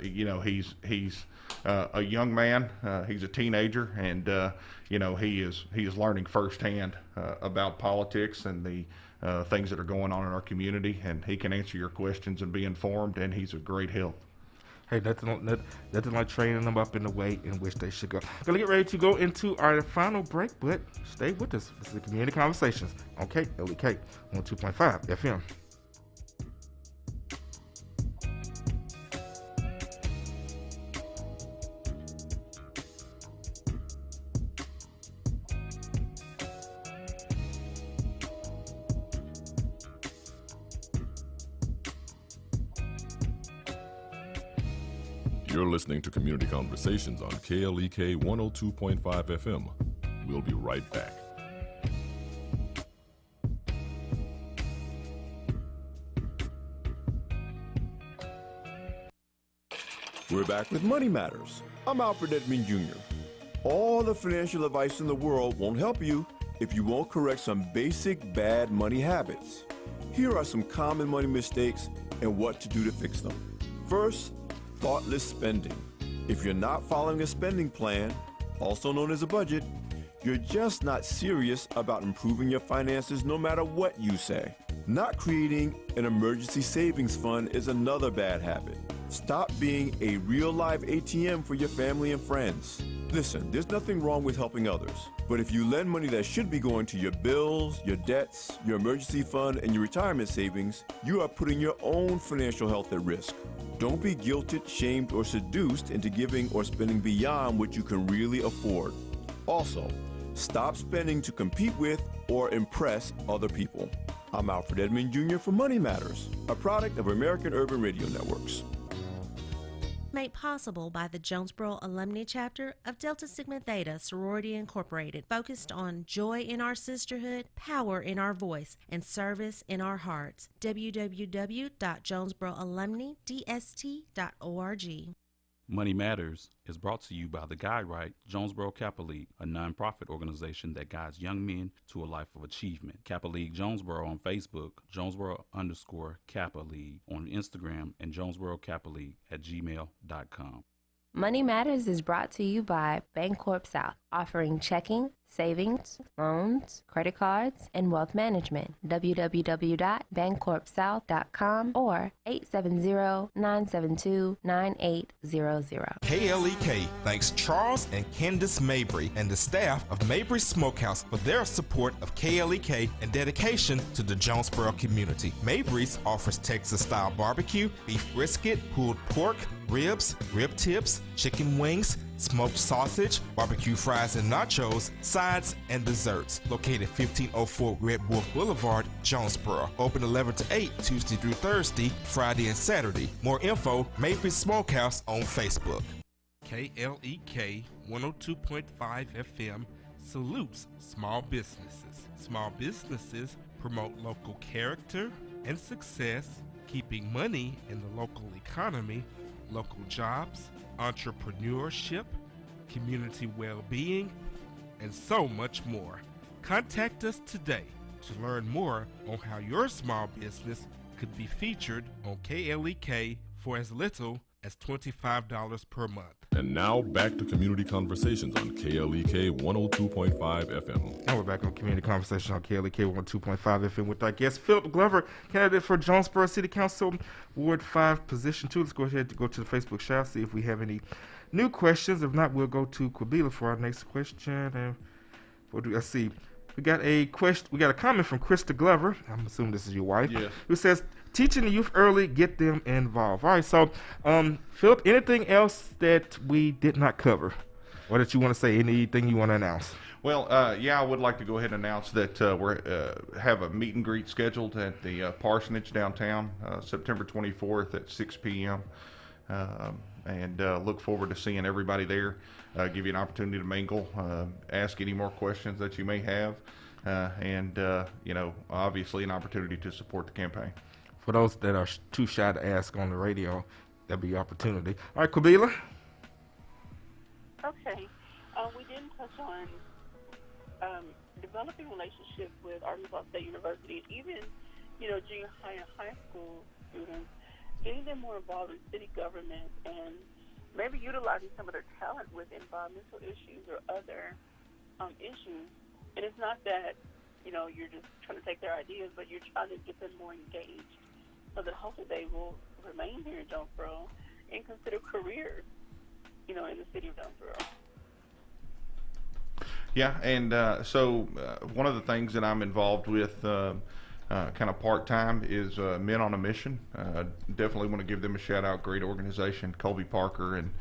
He's a young man. He's a teenager, and he is learning firsthand about politics and the things that are going on in our community. And he can answer your questions and be informed. And he's a great help. Hey, nothing like training them up in the way in which they should go. Gonna get ready to go into our final break, but stay with us. This is the Community Conversations on KLEK 102.5 FM. You're listening to Community Conversations on KLEK 102.5 FM. We'll be right back. We're back with Money Matters. I'm Alfred Edmond Jr. All the financial advice in the world won't help you if you won't correct some basic bad money habits. Here are some common money mistakes and what to do to fix them. First, thoughtless spending. If you're not following a spending plan, also known as a budget, you're just not serious about improving your finances no matter what you say. Not creating an emergency savings fund is another bad habit. Stop being a real-life ATM for your family and friends. Listen, there's nothing wrong with helping others, but if you lend money that should be going to your bills, your debts, your emergency fund, and your retirement savings, you are putting your own financial health at risk. Don't be guilted, shamed, or seduced into giving or spending beyond what you can really afford. Also, stop spending to compete with or impress other people. I'm Alfred Edmond Jr. for Money Matters, a product of American Urban Radio Networks. Made possible by the Jonesboro Alumni Chapter of Delta Sigma Theta Sorority Incorporated, focused on joy in our sisterhood, power in our voice, and service in our hearts. www.jonesboroalumnidst.org. Money Matters is brought to you by the Guide Right Jonesboro Kappa League, a nonprofit organization that guides young men to a life of achievement. Kappa League Jonesboro on Facebook, Jonesboro_Kappa League on Instagram, and JonesboroKappaLeague@gmail.com. Money Matters is brought to you by Bancorp South, offering checking, savings, loans, credit cards, and wealth management. www.bancorpsouth.com or 870-972-9800. KLEK thanks Charles and Candace Mabry and the staff of Mabry Smokehouse for their support of KLEK and dedication to the Jonesboro community. Mabry's offers Texas-style barbecue, beef brisket, pulled pork, ribs, rib tips, chicken wings, smoked sausage, barbecue fries and nachos, sides, and desserts. Located 1504 Red Wolf Boulevard, Jonesboro. Open 11 to 8 Tuesday through Thursday, Friday and Saturday. More info, Mabry Smokehouse on Facebook. KLEK 102.5 FM salutes small businesses. Small businesses promote local character and success, keeping money in the local economy, local jobs, entrepreneurship, community well-being, and so much more. Contact us today to learn more on how your small business could be featured on KLEK for as little as $25 per month. And now back to Community Conversations on KLEK 102.5 FM. And we're back on Community Conversation on KLEK 102.5 FM with our guest, Phillip Glover, candidate for Jonesboro City Council, Ward 5, Position 2. Let's go ahead and go to the Facebook shout, see if we have any new questions. If not, we'll go to Quabila for our next question. And let's see. We got a question. We got a comment from Krista Glover. I'm assuming this is your wife. Yes. Who says, teaching the youth early, get them involved. All right. So, Phillip, anything else that we did not cover, or that you want to say? Anything you want to announce? Well, I would like to go ahead and announce that we have a meet and greet scheduled at the Parsonage downtown, September 24th at 6 p.m. And look forward to seeing everybody there. Give you an opportunity to mingle, ask any more questions that you may have, and obviously an opportunity to support the campaign. For those that are too shy to ask on the radio, that'll be your opportunity. All right, Quabila. Okay. We didn't touch on developing relationships with Arkansas State University, even, junior high and high school students, getting them more involved in city government and maybe utilizing some of their talent with environmental issues or other issues. And it's not that, you're just trying to take their ideas, but you're trying to get them more engaged so that hopefully they will remain here in Jonesboro and consider careers, in the city of Jonesboro. Yeah, and so one of the things that I'm involved with kind of part-time is Men on a Mission. Definitely want to give them a shout-out. Great organization. Colby Parker and,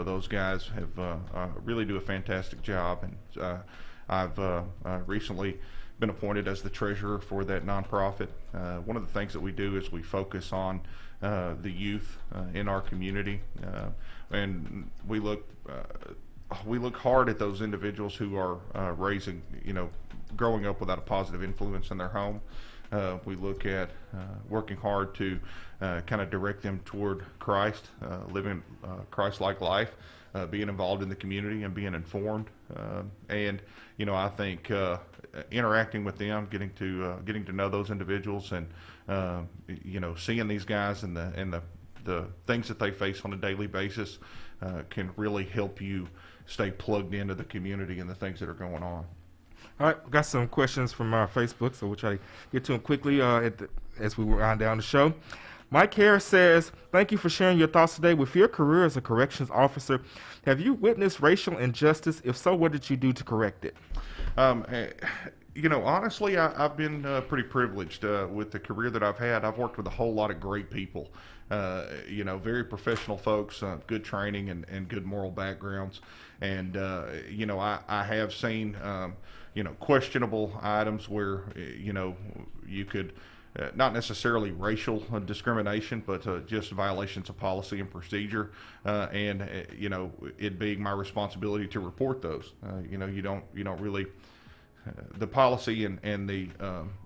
those guys have really do a fantastic job. And I've recently been appointed as the treasurer for that nonprofit. One of the things that we do is we focus on the youth in our community, and we look hard at those individuals who are growing up without a positive influence in their home. We look at working hard to kind of direct them toward Christ, living Christ-like life, being involved in the community and being informed. And I think interacting with them, getting to know those individuals, and seeing these guys and the things that they face on a daily basis can really help you stay plugged into the community and the things that are going on. All right, we got some questions from our Facebook, so we'll try to get to them quickly as we wind down the show. Mike Harris says, thank you for sharing your thoughts today. With your career as a corrections officer, have you witnessed racial injustice? If so, what did you do to correct it? Honestly, I've been pretty privileged with the career that I've had. I've worked with a whole lot of great people, very professional folks, good training and good moral backgrounds. And, I have seen, questionable items where, you could, not necessarily racial discrimination, but just violations of policy and procedure, and it being my responsibility to report those. You don't really. The policy and the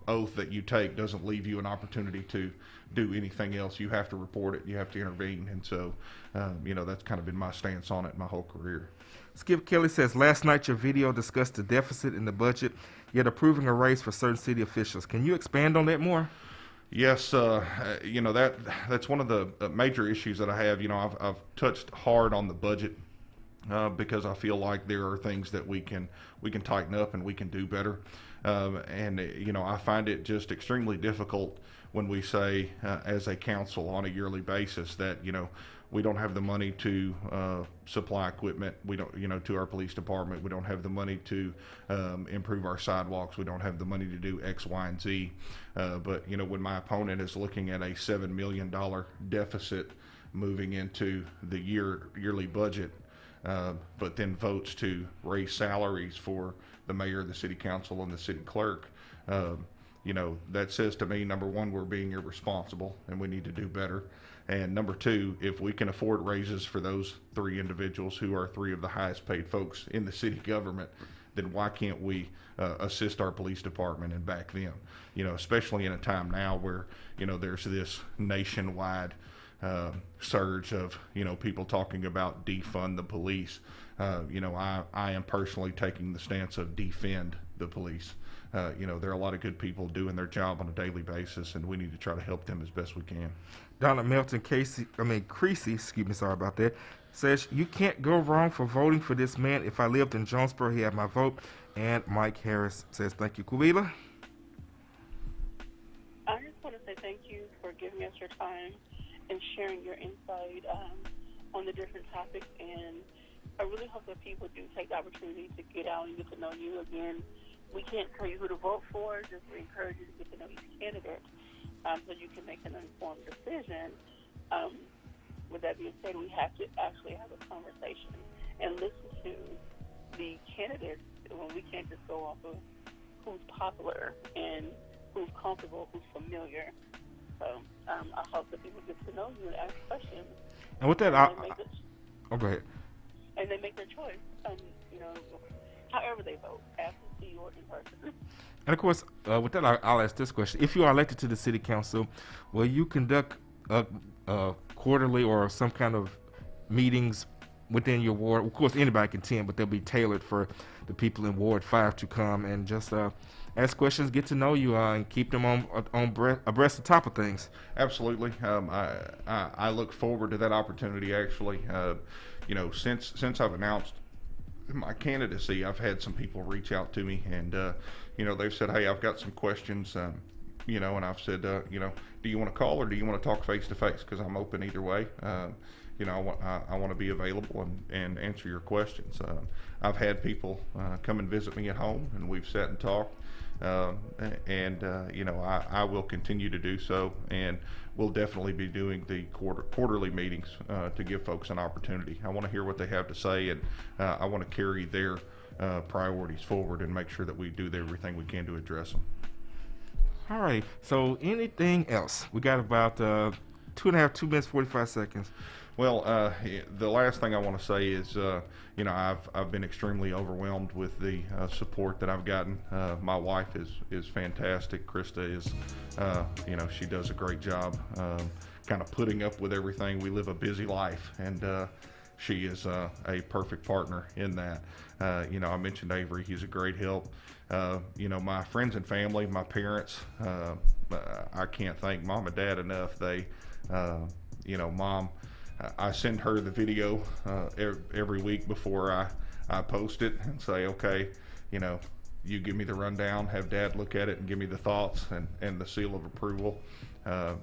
oath that you take doesn't leave you an opportunity to do anything else. You have to report it. You have to intervene. And so, that's kind of been my stance on it my whole career. Skip Kelly says, last night your video discussed the deficit in the budget, yet approving a raise for certain city officials. Can you expand on that more? Yes, that's one of the major issues that I have. I've touched hard on the budget because I feel like there are things that we can tighten up and we can do better. I find it just extremely difficult when we say as a council on a yearly basis that we don't have the money to supply equipment. We don't, to our police department. We don't have the money to improve our sidewalks. We don't have the money to do X, Y, and Z. But when my opponent is looking at a $7 million deficit moving into the yearly budget, but then votes to raise salaries for the mayor, the city council, and the city clerk, that says to me, number one, we're being irresponsible and we need to do better. And number two, if we can afford raises for those three individuals who are three of the highest paid folks in the city government, then why can't we assist our police department and back them? Especially in a time now where, there's this nationwide surge of people talking about defund the police. I am personally taking the stance of defend the police. There are a lot of good people doing their job on a daily basis, and we need to try to help them as best we can. Donna Melton Creasy, sorry about that, says, you can't go wrong for voting for this man. If I lived in Jonesboro, he had my vote. And Mike Harris says, thank you. Kuwila? I just want to say thank you for giving us your time and sharing your insight on the different topics. And I really hope that people do take the opportunity to get out and get to know you. Again, we can't tell you who to vote for, just we encourage you to get to know each candidate so you can make an informed decision. With that being said, we have to actually have a conversation and listen to the candidates when we can't just go off of who's popular and who's comfortable, who's familiar. So I hope that people get to know you and ask questions. And with that, go ahead. And they make their choice, however they vote, absentee or in person. And of course, with that, I'll ask this question. If you are elected to the city council, will you conduct quarterly or some kind of meetings within your ward? Of course, anybody can attend, but they'll be tailored for the people in Ward 5 to come and just ask questions, get to know you, and keep them abreast of top of things. Absolutely. I look forward to that opportunity, actually. Since I've announced my candidacy, I've had some people reach out to me, and they've said, hey, I've got some questions, and I've said, do you want to call or do you want to talk face to face? Because I'm open either way. I want to be available and answer your questions. I've had people come and visit me at home, and we've sat and talked. I will continue to do so, and we'll definitely be doing the quarterly meetings to give folks an opportunity. I want to hear what they have to say, and I want to carry their priorities forward and make sure that we do everything we can to address them. All right. So anything else? We got about 2 minutes, 45 seconds. Well, the last thing I want to say is, I've been extremely overwhelmed with the support that I've gotten. My wife is fantastic. Krista is, she does a great job, kind of putting up with everything. We live a busy life, and she is a perfect partner in that. I mentioned Avery. He's a great help. My friends and family, my parents, I can't thank Mom and Dad enough. They, Mom, I send her the video every week before I post it and say, okay, you give me the rundown, have Dad look at it and give me the thoughts and the seal of approval.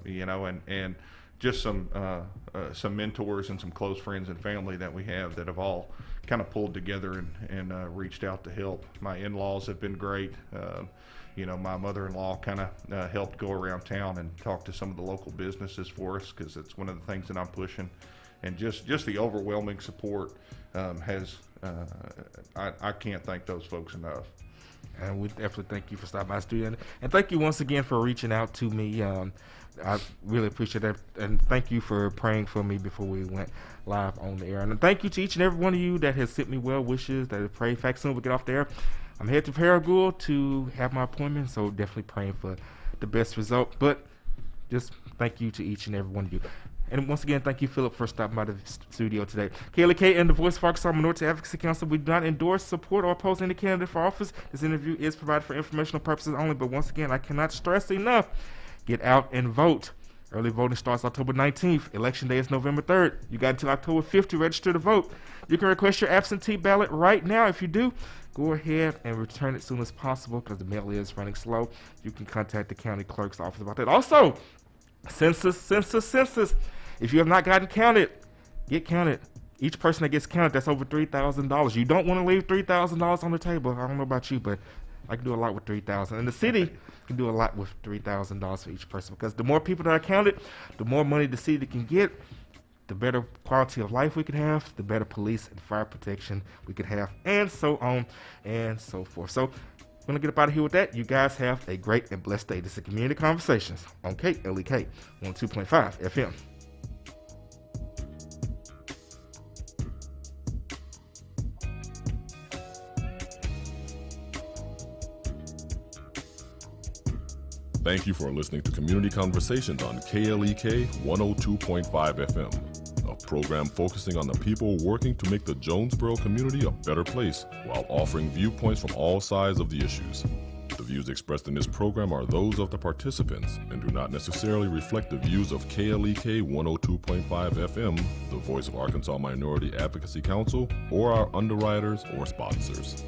you know, and just some mentors and some close friends and family that we have that have all kind of pulled together and reached out to help. My in-laws have been great. You know, my mother-in-law kind of helped go around town and talk to some of the local businesses for us, because it's one of the things that I'm pushing. And just the overwhelming support has, I can't thank those folks enough. And we definitely thank you for stopping by the studio. And thank you once again for reaching out to me. I really appreciate that. And thank you for praying for me before we went live on the air. And thank you to each and every one of you that has sent me well wishes, that have prayed. In fact, soon we'll get off there. I'm headed to Paragould to have my appointment, so definitely praying for the best result. But just thank you to each and every one of you. And once again, thank you, Phillip, for stopping by the studio today. KLEK and the Voice of Arkansas Minority Advocacy Council, we do not endorse, support, or oppose any candidate for office. This interview is provided for informational purposes only. But once again, I cannot stress enough, get out and vote. Early voting starts October 19th. Election day is November 3rd. You got until October 5th to register to vote. You can request your absentee ballot right now. If you do, go ahead and return it as soon as possible, because the mail is running slow. You can contact the county clerk's office about that. Also, census. If you have not gotten counted, get counted. Each person that gets counted, that's over $3,000. You don't want to leave $3,000 on the table. I don't know about you, but I can do a lot with $3,000. And the city can do a lot with $3,000 for each person, because the more people that are counted, the more money the city can get, the better quality of life we can have, the better police and fire protection we can have, and so on and so forth. So we're going to get up out of here with that. You guys have a great and blessed day. This is Community Conversations on KLEK 102.5 FM. Thank you for listening to Community Conversations on KLEK 102.5 FM, a program focusing on the people working to make the Jonesboro community a better place while offering viewpoints from all sides of the issues. The views expressed in this program are those of the participants and do not necessarily reflect the views of KLEK 102.5 FM, the Voice of Arkansas Minority Advocacy Council, or our underwriters or sponsors.